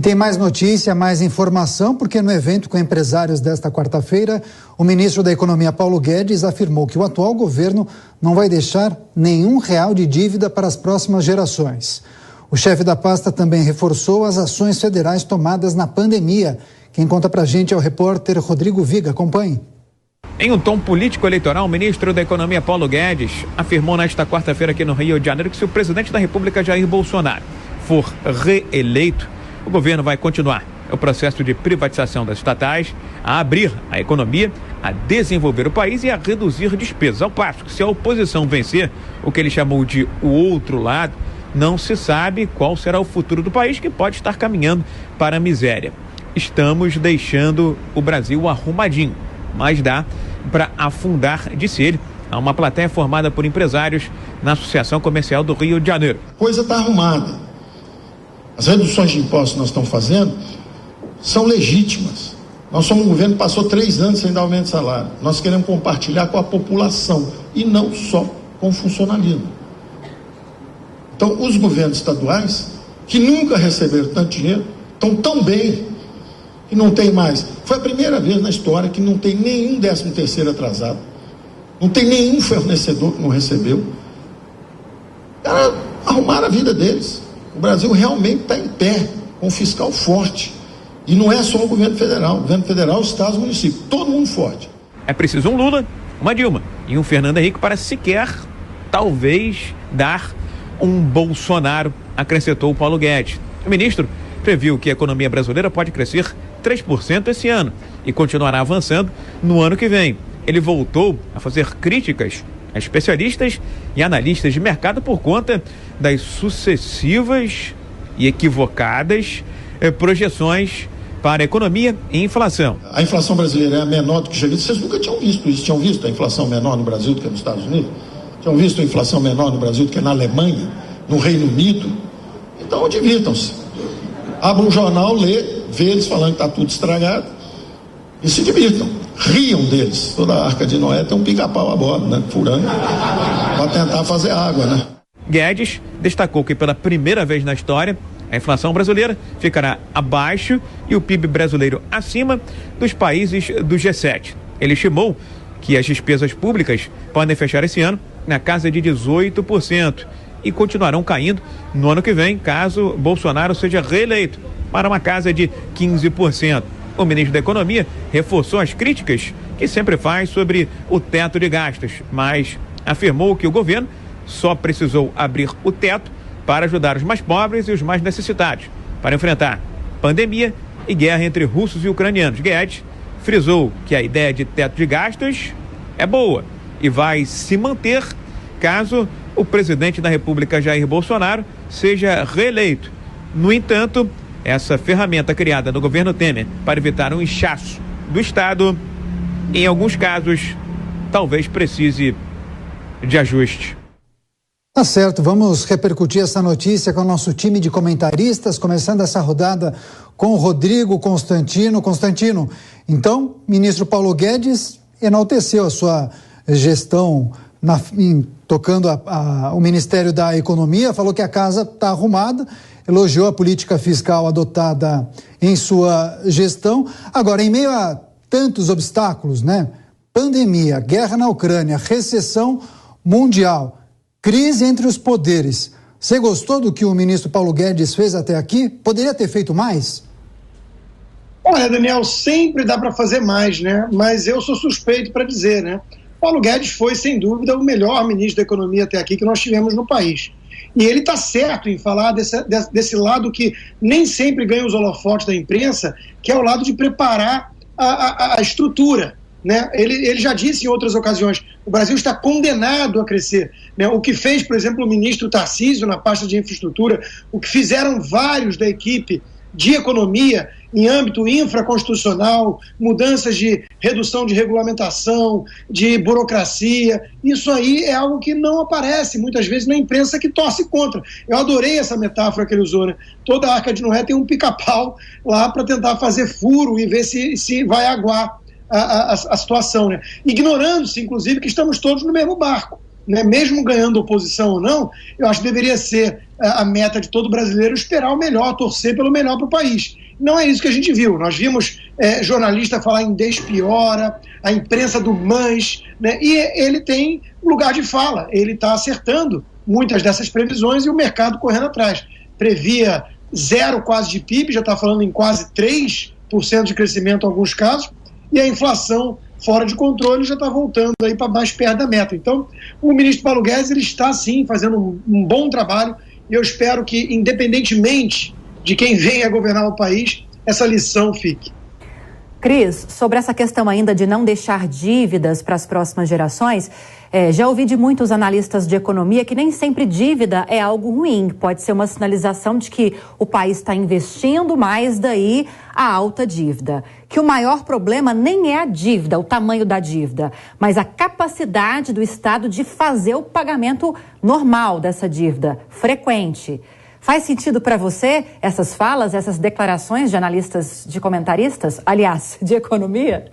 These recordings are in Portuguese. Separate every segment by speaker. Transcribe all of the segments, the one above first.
Speaker 1: tem mais notícia, mais informação, porque no evento com empresários desta quarta-feira, o ministro da Economia, Paulo Guedes, afirmou que o atual governo não vai deixar nenhum real de dívida para as próximas gerações. O chefe da pasta também reforçou as ações federais tomadas na pandemia. Quem conta pra gente é o repórter Rodrigo Viga. Acompanhe.
Speaker 2: Em um tom político-eleitoral, o ministro da Economia, Paulo Guedes, afirmou nesta quarta-feira aqui no Rio de Janeiro que se o presidente da República, Jair Bolsonaro, for reeleito, o governo vai continuar o processo de privatização das estatais, a abrir a economia, a desenvolver o país e a reduzir despesas. Ao passo que, se a oposição vencer o que ele chamou de o outro lado, não se sabe qual será o futuro do país, que pode estar caminhando para a miséria. Estamos deixando o Brasil arrumadinho, mas dá para afundar, disse ele, a uma plateia formada por empresários na Associação Comercial do Rio de Janeiro.
Speaker 3: Coisa está arrumada. As reduções de impostos que nós estamos fazendo são legítimas. Nós somos um governo que passou 3 anos sem dar aumento de salário. Nós queremos compartilhar com a população e não só com o funcionalismo. Então, os governos estaduais, que nunca receberam tanto dinheiro, estão tão bem que não tem mais. Foi a primeira vez na história que não tem nenhum 13º atrasado. Não tem nenhum fornecedor que não recebeu. Cara, arrumaram a vida deles. O Brasil realmente está em pé, com um fiscal forte. E não é só o governo federal. O governo federal, os estados, municípios, todo mundo forte.
Speaker 2: É preciso um Lula, uma Dilma e um Fernando Henrique para sequer, talvez, dar um Bolsonaro, acrescentou o Paulo Guedes. O ministro previu que a economia brasileira pode crescer 3% esse ano e continuará avançando no ano que vem. Ele voltou a fazer críticas a especialistas e analistas de mercado por conta das sucessivas e equivocadas projeções para a economia e inflação.
Speaker 3: A inflação brasileira é a menor do que já visto. Vocês nunca tinham visto isso. Tinham visto a inflação menor no Brasil do que nos Estados Unidos? Tinham visto a inflação menor no Brasil do que na Alemanha, no Reino Unido? Então, divirtam-se. Abra um jornal, lê, vê eles falando que está tudo estragado e se divirtam. Riam deles. Toda a Arca de Noé tem um pica-pau a bordo, né? Furando, para tentar fazer água, né?
Speaker 2: Guedes destacou que pela primeira vez na história, a inflação brasileira ficará abaixo e o PIB brasileiro acima dos países do G7. Ele estimou que as despesas públicas podem fechar esse ano na casa de 18% e continuarão caindo no ano que vem, caso Bolsonaro seja reeleito, para uma casa de 15%. O ministro da Economia reforçou as críticas que sempre faz sobre o teto de gastos, mas afirmou que o governo só precisou abrir o teto para ajudar os mais pobres e os mais necessitados, para enfrentar pandemia e guerra entre russos e ucranianos. Guedes frisou que a ideia de teto de gastos é boa e vai se manter caso o presidente da República, Jair Bolsonaro, seja reeleito. No entanto, essa ferramenta criada no governo Temer para evitar um inchaço do Estado, em alguns casos, talvez precise de ajuste.
Speaker 1: Tá certo, vamos repercutir essa notícia com o nosso time de comentaristas, começando essa rodada com o Rodrigo Constantino. Constantino, então, ministro Paulo Guedes enalteceu a sua gestão tocando o Ministério da Economia, falou que a casa está arrumada, elogiou a política fiscal adotada em sua gestão. Agora, em meio a tantos obstáculos, né? Pandemia, guerra na Ucrânia, recessão mundial, crise entre os poderes. Você gostou do que o ministro Paulo Guedes fez até aqui? Poderia ter feito mais?
Speaker 4: Olha, Daniel, sempre dá para fazer mais, né? Mas eu sou suspeito para dizer, né? Paulo Guedes foi, sem dúvida, o melhor ministro da Economia até aqui que nós tivemos no país. E ele está certo em falar desse lado que nem sempre ganha os holofotes da imprensa, que é o lado de preparar a estrutura. Né? Ele já disse em outras ocasiões, o Brasil está condenado a crescer. Né? O que fez, por exemplo, o ministro Tarcísio na pasta de infraestrutura, o que fizeram vários da equipe de economia em âmbito infraconstitucional, mudanças de redução de regulamentação, de burocracia, isso aí é algo que não aparece muitas vezes na imprensa, que torce contra. Eu adorei essa metáfora que ele usou, né? Toda a Arca de Noé tem um pica-pau lá para tentar fazer furo e ver se vai aguar a situação, né? Ignorando-se, inclusive, que estamos todos no mesmo barco. né, mesmo ganhando oposição ou não, eu acho que deveria ser a meta de todo brasileiro esperar o melhor, torcer pelo melhor para o país. Não é isso que a gente viu. Nós vimos jornalista falar em despiora, a imprensa do MANS, né, e ele tem lugar de fala, ele está acertando muitas dessas previsões e o mercado correndo atrás. Previa 0 quase de PIB, já está falando em quase 3% de crescimento em alguns casos, e a inflação fora de controle já está voltando aí para mais perto da meta. Então, o ministro Paulo Guedes ele está, sim, fazendo um bom trabalho, e eu espero que, independentemente de quem venha governar o país, essa lição fique.
Speaker 5: Cris, sobre essa questão ainda de não deixar dívidas para as próximas gerações, já ouvi de muitos analistas de economia que nem sempre dívida é algo ruim. Pode ser uma sinalização de que o país está investindo mais, daí a alta dívida. Que o maior problema nem é a dívida, o tamanho da dívida, mas a capacidade do Estado de fazer o pagamento normal dessa dívida, frequente. Faz sentido para você essas falas, essas declarações de analistas, de comentaristas, aliás, de economia?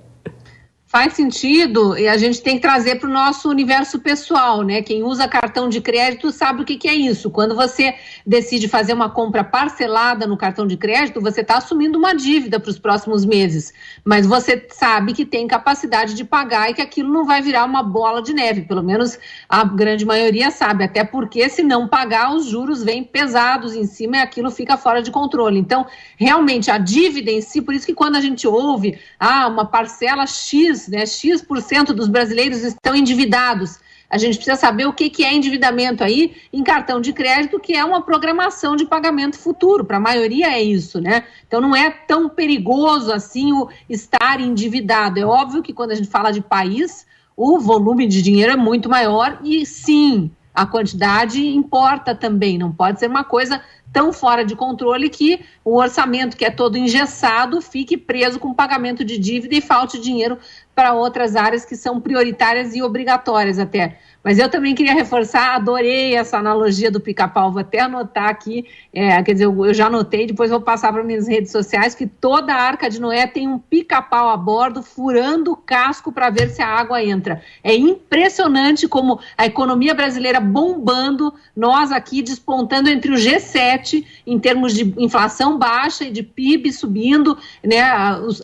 Speaker 6: Faz sentido, e a gente tem que trazer para o nosso universo pessoal, né? Quem usa cartão de crédito sabe o que é isso. Quando você decide fazer uma compra parcelada no cartão de crédito, você está assumindo uma dívida para os próximos meses. Mas você sabe que tem capacidade de pagar e que aquilo não vai virar uma bola de neve. Pelo menos a grande maioria sabe. Até porque se não pagar, os juros vêm pesados em cima e aquilo fica fora de controle. Então, realmente, a dívida em si, por isso que quando a gente ouve uma parcela X, né, X% dos brasileiros estão endividados. A gente precisa saber o que é endividamento aí em cartão de crédito, que é uma programação de pagamento futuro. Para a maioria é isso, né? Então não é tão perigoso assim o estar endividado. É óbvio que quando a gente fala de país, o volume de dinheiro é muito maior e sim, a quantidade importa também. Não pode ser uma coisa tão fora de controle que o orçamento, que é todo engessado, fique preso com pagamento de dívida e falte dinheiro para outras áreas que são prioritárias e obrigatórias até. Mas eu também queria reforçar, adorei essa analogia do pica-pau, vou até anotar aqui, quer dizer, eu já anotei, depois vou passar para minhas redes sociais, que toda a Arca de Noé tem um pica-pau a bordo, furando o casco para ver se a água entra. É impressionante como a economia brasileira bombando, nós aqui despontando entre o G7, em termos de inflação baixa e de PIB subindo, né,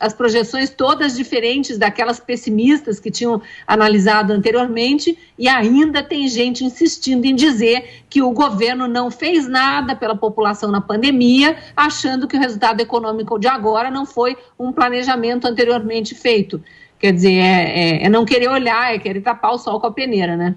Speaker 6: as projeções todas diferentes daquelas pessimistas que tinham analisado anteriormente, e ainda tem gente insistindo em dizer que o governo não fez nada pela população na pandemia, achando que o resultado econômico de agora não foi um planejamento anteriormente feito. Quer dizer, é não querer olhar, é querer tapar o sol com a peneira, né?